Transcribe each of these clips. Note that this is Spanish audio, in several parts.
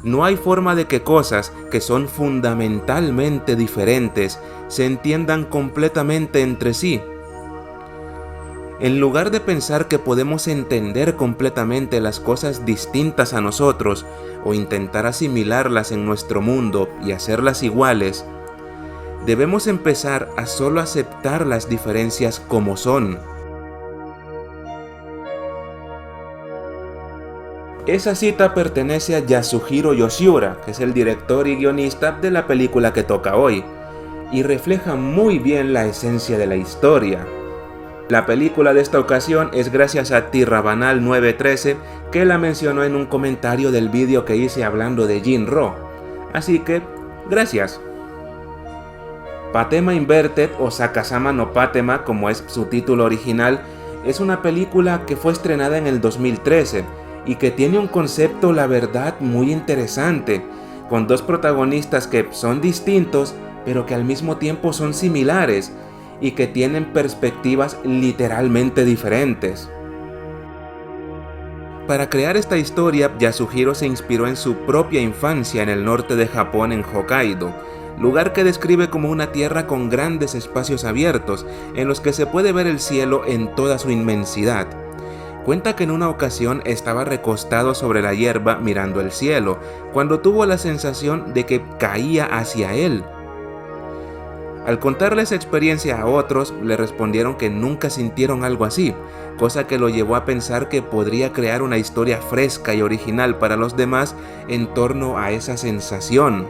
No hay forma de que cosas que son fundamentalmente diferentes se entiendan completamente entre sí. En lugar de pensar que podemos entender completamente las cosas distintas a nosotros o intentar asimilarlas en nuestro mundo y hacerlas iguales, debemos empezar a solo aceptar las diferencias como son. Esa cita pertenece a Yasuhiro Yoshiura, que es el director y guionista de la película que toca hoy, y refleja muy bien la esencia de la historia. La película de esta ocasión es gracias a Tirrabanal913, que la mencionó en un comentario del vídeo que hice hablando de Jinro. Así que, gracias. Patema Inverted o Sakasama no Patema, como es su título original, es una película que fue estrenada en el 2013 y que tiene un concepto, la verdad, muy interesante, con dos protagonistas que son distintos, pero que al mismo tiempo son similares y que tienen perspectivas literalmente diferentes. Para crear esta historia, Yasuhiro se inspiró en su propia infancia en el norte de Japón, en Hokkaido, lugar que describe como una tierra con grandes espacios abiertos en los que se puede ver el cielo en toda su inmensidad. Cuenta que en una ocasión estaba recostado sobre la hierba mirando el cielo, cuando tuvo la sensación de que caía hacia él. Al contarle esa experiencia a otros, le respondieron que nunca sintieron algo así, cosa que lo llevó a pensar que podría crear una historia fresca y original para los demás en torno a esa sensación.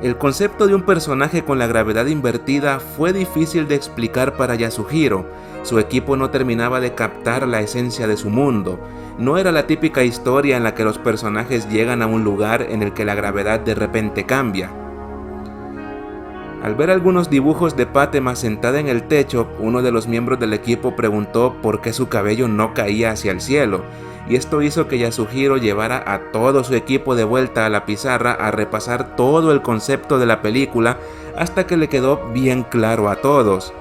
El concepto de un personaje con la gravedad invertida fue difícil de explicar para Yasuhiro. Su equipo no terminaba de captar la esencia de su mundo. No era la típica historia en la que los personajes llegan a un lugar en el que la gravedad de repente cambia. Al ver algunos dibujos de Patema sentada en el techo, uno de los miembros del equipo preguntó por qué su cabello no caía hacia el cielo, y esto hizo que Yasuhiro llevara a todo su equipo de vuelta a la pizarra a repasar todo el concepto de la película hasta que le quedó bien claro a todos.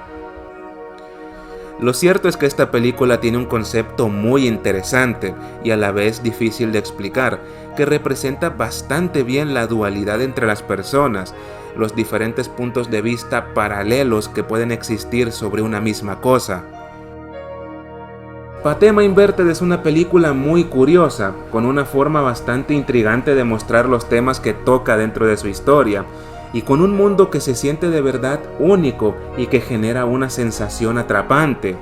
Lo cierto es que esta película tiene un concepto muy interesante y a la vez difícil de explicar, que representa bastante bien la dualidad entre las personas, los diferentes puntos de vista paralelos que pueden existir sobre una misma cosa. Patema Inverted es una película muy curiosa, con una forma bastante intrigante de mostrar los temas que toca dentro de su historia, y con un mundo que se siente de verdad único y que genera una sensación atrapante.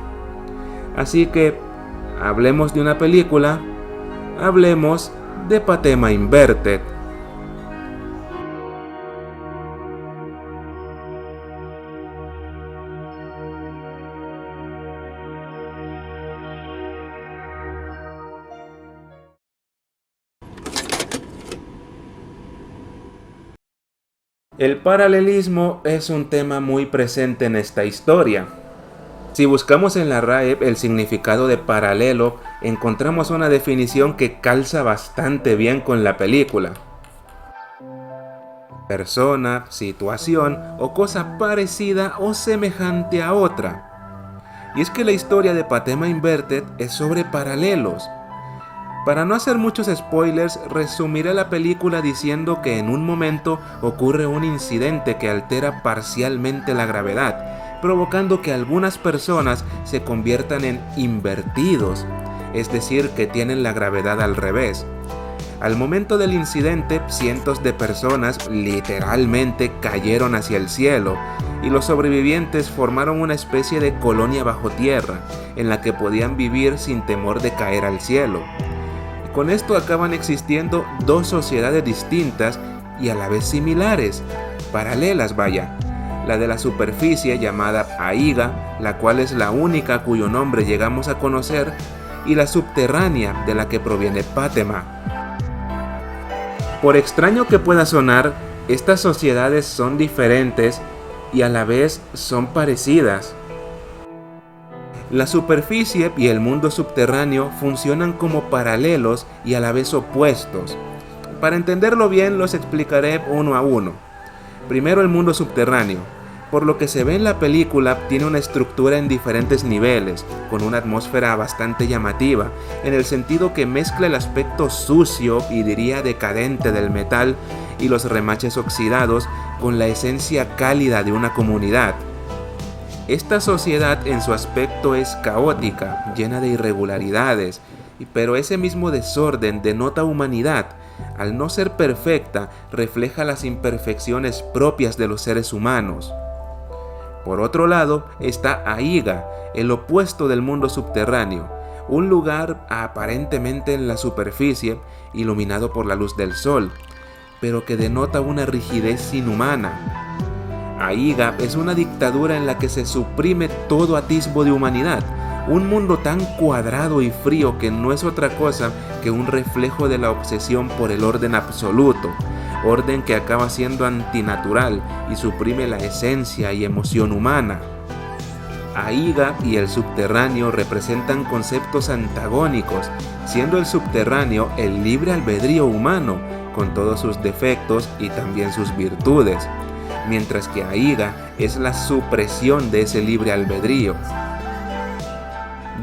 Así que, hablemos de una película, hablemos de Patema Inverted. El paralelismo es un tema muy presente en esta historia. Si buscamos en la RAE el significado de paralelo, encontramos una definición que calza bastante bien con la película. Persona, situación o cosa parecida o semejante a otra. Y es que la historia de Patema Inverted es sobre paralelos. Para no hacer muchos spoilers, resumiré la película diciendo que en un momento ocurre un incidente que altera parcialmente la gravedad, provocando que algunas personas se conviertan en invertidos, es decir, que tienen la gravedad al revés. Al momento del incidente, cientos de personas literalmente cayeron hacia el cielo, y los sobrevivientes formaron una especie de colonia bajo tierra, en la que podían vivir sin temor de caer al cielo. Con esto acaban existiendo dos sociedades distintas y a la vez similares, paralelas vaya. La de la superficie llamada Aiga, la cual es la única cuyo nombre llegamos a conocer, y la subterránea de la que proviene Patema. Por extraño que pueda sonar, estas sociedades son diferentes y a la vez son parecidas. La superficie y el mundo subterráneo funcionan como paralelos y a la vez opuestos. Para entenderlo bien, los explicaré uno a uno. Primero, el mundo subterráneo. Por lo que se ve en la película, tiene una estructura en diferentes niveles, con una atmósfera bastante llamativa, en el sentido que mezcla el aspecto sucio y diría decadente del metal y los remaches oxidados con la esencia cálida de una comunidad. Esta sociedad en su aspecto es caótica, llena de irregularidades, pero ese mismo desorden denota humanidad. Al no ser perfecta, refleja las imperfecciones propias de los seres humanos. Por otro lado está Aiga, el opuesto del mundo subterráneo, un lugar aparentemente en la superficie, iluminado por la luz del sol, pero que denota una rigidez inhumana. Aiga es una dictadura en la que se suprime todo atisbo de humanidad, un mundo tan cuadrado y frío que no es otra cosa que un reflejo de la obsesión por el orden absoluto, orden que acaba siendo antinatural y suprime la esencia y emoción humana. Aiga y el subterráneo representan conceptos antagónicos, siendo el subterráneo el libre albedrío humano, con todos sus defectos y también sus virtudes, mientras que Aiga es la supresión de ese libre albedrío.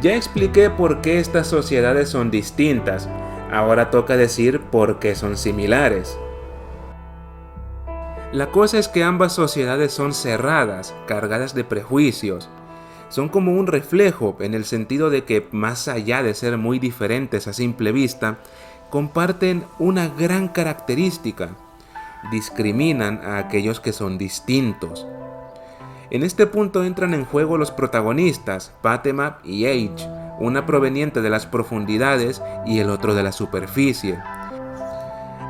Ya expliqué por qué estas sociedades son distintas, ahora toca decir por qué son similares. La cosa es que ambas sociedades son cerradas, cargadas de prejuicios. Son como un reflejo en el sentido de que, más allá de ser muy diferentes a simple vista, comparten una gran característica: discriminan a aquellos que son distintos. En este punto entran en juego los protagonistas, Patema y H, una proveniente de las profundidades y el otro de la superficie.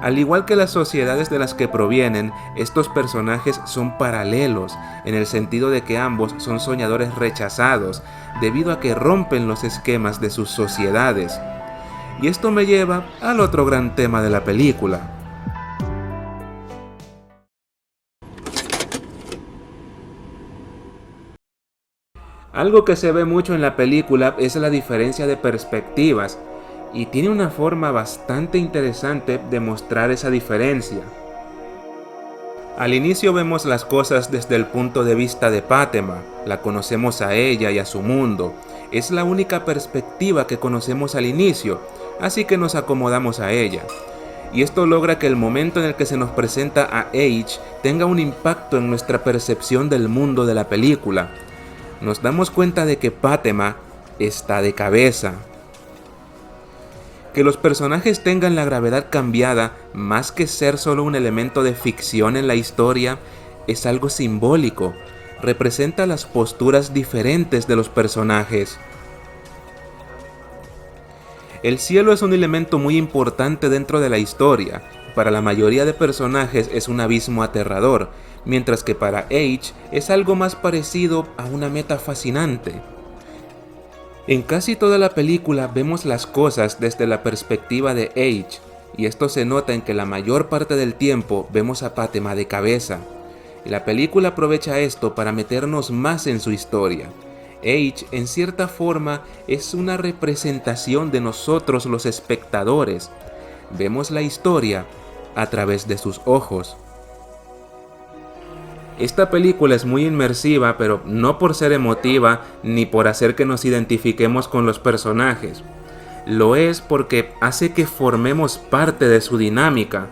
Al igual que las sociedades de las que provienen, estos personajes son paralelos, en el sentido de que ambos son soñadores rechazados, debido a que rompen los esquemas de sus sociedades. Y esto me lleva al otro gran tema de la película. Algo que se ve mucho en la película es la diferencia de perspectivas, y tiene una forma bastante interesante de mostrar esa diferencia. Al inicio vemos las cosas desde el punto de vista de Patema, la conocemos a ella y a su mundo, es la única perspectiva que conocemos al inicio, así que nos acomodamos a ella. Y esto logra que el momento en el que se nos presenta a H tenga un impacto en nuestra percepción del mundo de la película. Nos damos cuenta de que Patema está de cabeza. Que los personajes tengan la gravedad cambiada, más que ser solo un elemento de ficción en la historia, es algo simbólico. Representa las posturas diferentes de los personajes. El cielo es un elemento muy importante dentro de la historia. Para la mayoría de personajes es un abismo aterrador, mientras que para H es algo más parecido a una meta fascinante. En casi toda la película vemos las cosas desde la perspectiva de H, y esto se nota en que la mayor parte del tiempo vemos a Patema de cabeza. Y la película aprovecha esto para meternos más en su historia. H, en cierta forma, es una representación de nosotros los espectadores. Vemos la historia a través de sus ojos. Esta película es muy inmersiva, pero no por ser emotiva ni por hacer que nos identifiquemos con los personajes. Lo es porque hace que formemos parte de su dinámica.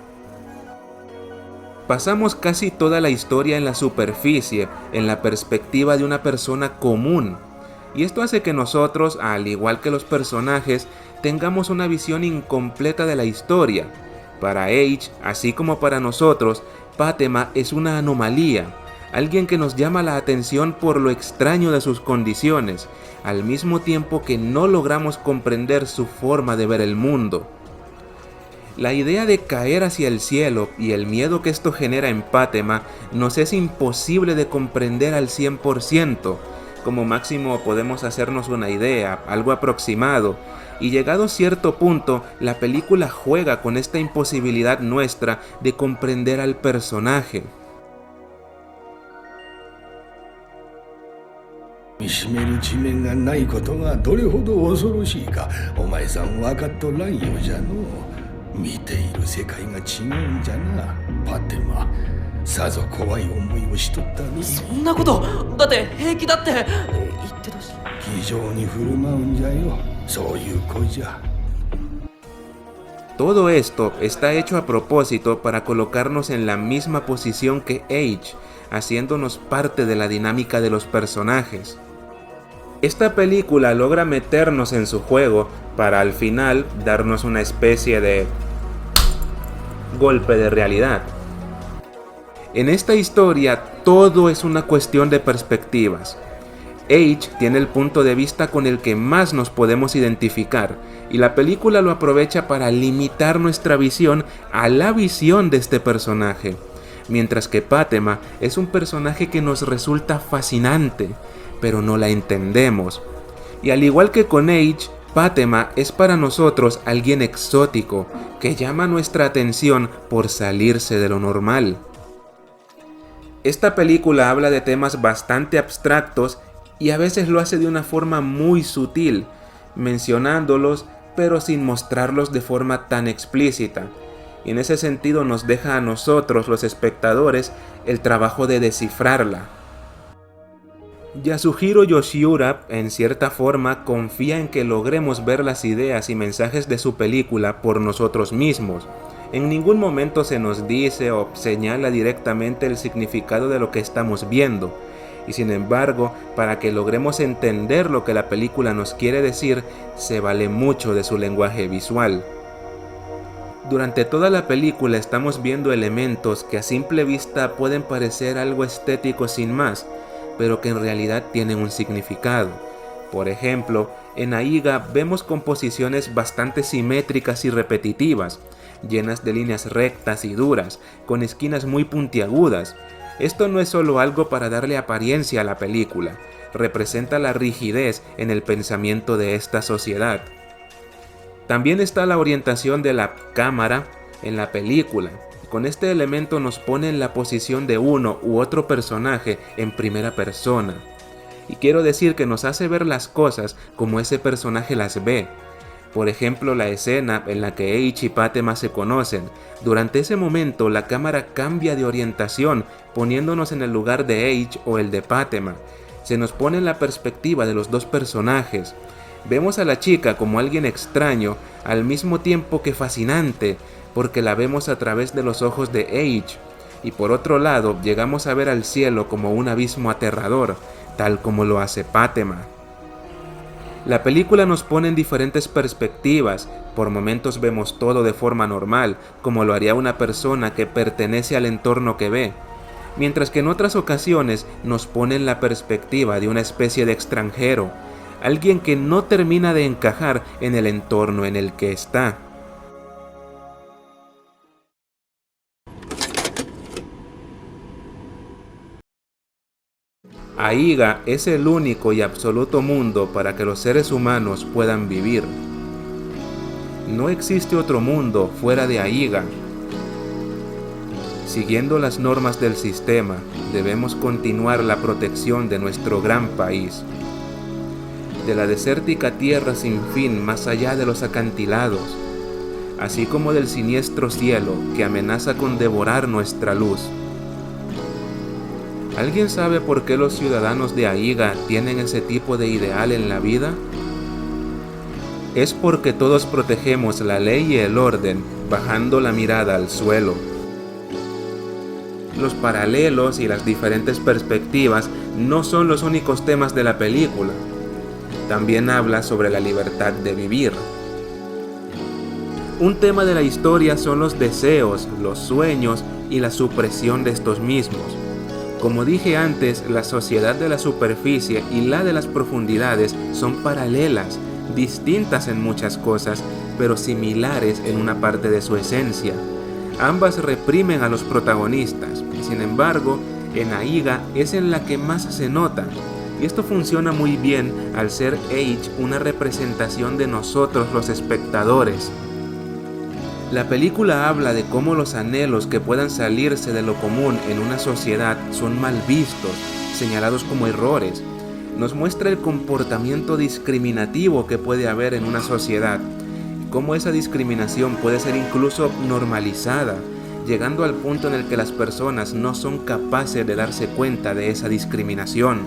Pasamos casi toda la historia en la superficie, en la perspectiva de una persona común. Y esto hace que nosotros, al igual que los personajes, tengamos una visión incompleta de la historia. Para H, así como para nosotros, Patema es una anomalía, alguien que nos llama la atención por lo extraño de sus condiciones, al mismo tiempo que no logramos comprender su forma de ver el mundo. La idea de caer hacia el cielo y el miedo que esto genera en Patema nos es imposible de comprender al 100%, como máximo podemos hacernos una idea, algo aproximado, y llegado a cierto punto, la película juega con esta imposibilidad nuestra de comprender al personaje. 見しめる地面がないことがどれほど恐ろしいかお前さん分かっとらんようじゃのう。見ている世界が違うんじゃなパテマ。さぞ怖い思いをしとったに。そんなことだって平気だって言ってたし。気丈に振る舞うんじゃよ。そういう恋じゃ。Todo esto está hecho a propósito para colocarnos en la misma posición que H, haciéndonos parte de la dinámica de los personajes. Esta película logra meternos en su juego para al final darnos una especie de golpe de realidad. En esta historia todo es una cuestión de perspectivas. H tiene el punto de vista con el que más nos podemos identificar y la película lo aprovecha para limitar nuestra visión a la visión de este personaje, mientras que Pátima es un personaje que nos resulta fascinante, pero no la entendemos. Y al igual que con H, Pátima es para nosotros alguien exótico que llama nuestra atención por salirse de lo normal. Esta película habla de temas bastante abstractos y a veces lo hace de una forma muy sutil, mencionándolos pero sin mostrarlos de forma tan explícita. Y en ese sentido nos deja a nosotros, los espectadores, el trabajo de descifrarla. Yasuhiro Yoshiura, en cierta forma, confía en que logremos ver las ideas y mensajes de su película por nosotros mismos. En ningún momento se nos dice o señala directamente el significado de lo que estamos viendo. Y sin embargo, para que logremos entender lo que la película nos quiere decir, se vale mucho de su lenguaje visual. Durante toda la película estamos viendo elementos que a simple vista pueden parecer algo estético sin más, pero que en realidad tienen un significado. Por ejemplo, en Aiga vemos composiciones bastante simétricas y repetitivas, llenas de líneas rectas y duras, con esquinas muy puntiagudas. Esto no es solo algo para darle apariencia a la película, representa la rigidez en el pensamiento de esta sociedad. También está la orientación de la cámara en la película. Con este elemento nos pone en la posición de uno u otro personaje en primera persona. Y quiero decir que nos hace ver las cosas como ese personaje las ve. Por ejemplo, la escena en la que Eiichi y Pátima se conocen. Durante ese momento la cámara cambia de orientación, poniéndonos en el lugar de Eiichi o el de Pátima. Se nos pone en la perspectiva de los dos personajes. Vemos a la chica como alguien extraño, al mismo tiempo que fascinante, porque la vemos a través de los ojos de Eiichi. Y por otro lado, llegamos a ver al cielo como un abismo aterrador, tal como lo hace Pátima. La película nos pone en diferentes perspectivas. Por momentos vemos todo de forma normal, como lo haría una persona que pertenece al entorno que ve, mientras que en otras ocasiones nos pone en la perspectiva de una especie de extranjero, alguien que no termina de encajar en el entorno en el que está. Aiga es el único y absoluto mundo para que los seres humanos puedan vivir. No existe otro mundo fuera de Aiga. Siguiendo las normas del sistema, debemos continuar la protección de nuestro gran país. De la desértica tierra sin fin más allá de los acantilados, así como del siniestro cielo que amenaza con devorar nuestra luz. ¿Alguien sabe por qué los ciudadanos de Aiga tienen ese tipo de ideal en la vida? Es porque todos protegemos la ley y el orden, bajando la mirada al suelo. Los paralelos y las diferentes perspectivas no son los únicos temas de la película. También habla sobre la libertad de vivir. Un tema de la historia son los deseos, los sueños y la supresión de estos mismos. Como dije antes, la sociedad de la superficie y la de las profundidades son paralelas, distintas en muchas cosas, pero similares en una parte de su esencia. Ambas reprimen a los protagonistas, y sin embargo, en Aiga es en la que más se nota. Y esto funciona muy bien al ser Eiichi una representación de nosotros los espectadores. La película habla de cómo los anhelos que puedan salirse de lo común en una sociedad son mal vistos, señalados como errores. Nos muestra el comportamiento discriminativo que puede haber en una sociedad, y cómo esa discriminación puede ser incluso normalizada, llegando al punto en el que las personas no son capaces de darse cuenta de esa discriminación.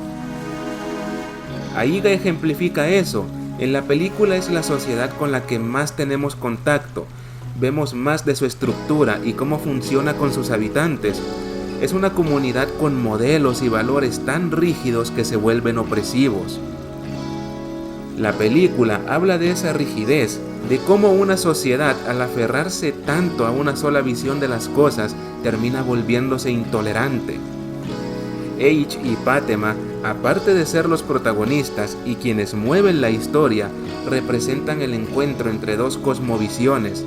Aiga ejemplifica eso. En la película es la sociedad con la que más tenemos contacto. Vemos más de su estructura y cómo funciona con sus habitantes. Es una comunidad con modelos y valores tan rígidos que se vuelven opresivos. La película habla de esa rigidez, de cómo una sociedad, al aferrarse tanto a una sola visión de las cosas, termina volviéndose intolerante. Eiichi y Patema, aparte de ser los protagonistas y quienes mueven la historia, representan el encuentro entre dos cosmovisiones.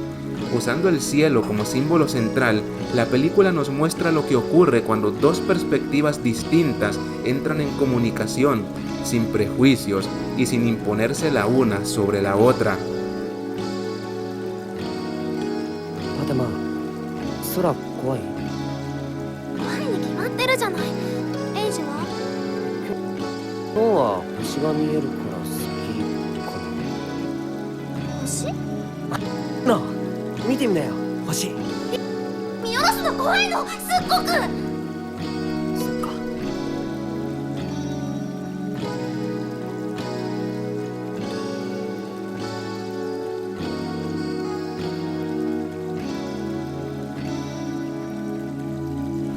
Usando el cielo como símbolo central, la película nos muestra lo que ocurre cuando dos perspectivas distintas entran en comunicación, sin prejuicios y sin imponerse la una sobre la otra. パテマ、空怖い？前に決まってるじゃない。エイジは？今日は星が見えるから好きか星？な。なあ、見てみなよ、星。見下ろすの怖いの、すっごく。そっか。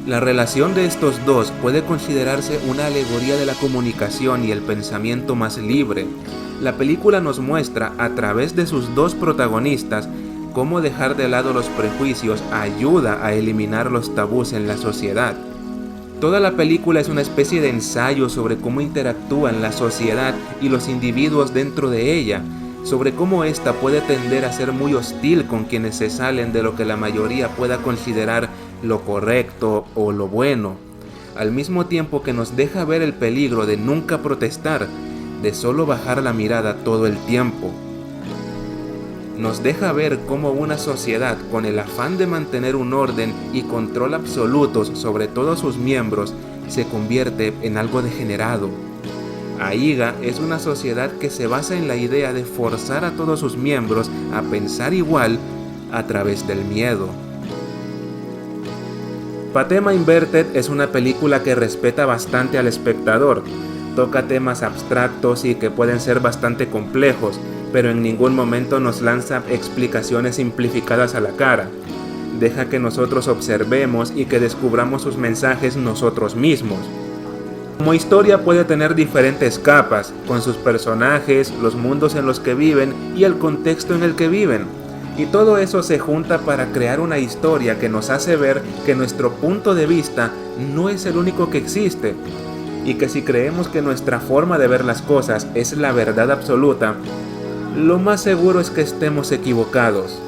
La relación de estos dos puede considerarse una alegoría de la comunicación y el pensamiento más libre. La película nos muestra, a través de sus dos protagonistas, cómo dejar de lado los prejuicios ayuda a eliminar los tabús en la sociedad. Toda la película es una especie de ensayo sobre cómo interactúan la sociedad y los individuos dentro de ella, sobre cómo ésta puede tender a ser muy hostil con quienes se salen de lo que la mayoría pueda considerar lo correcto o lo bueno, al mismo tiempo que nos deja ver el peligro de nunca protestar, de solo bajar la mirada todo el tiempo. Nos deja ver cómo una sociedad con el afán de mantener un orden y control absolutos sobre todos sus miembros se convierte en algo degenerado. Aiga es una sociedad que se basa en la idea de forzar a todos sus miembros a pensar igual a través del miedo. Patema Inverted es una película que respeta bastante al espectador. Toca temas abstractos y que pueden ser bastante complejos, pero en ningún momento nos lanza explicaciones simplificadas a la cara. Deja que nosotros observemos y que descubramos sus mensajes nosotros mismos. Como historia puede tener diferentes capas, con sus personajes, los mundos en los que viven y el contexto en el que viven. Y todo eso se junta para crear una historia que nos hace ver que nuestro punto de vista no es el único que existe, y que si creemos que nuestra forma de ver las cosas es la verdad absoluta, lo más seguro es que estemos equivocados.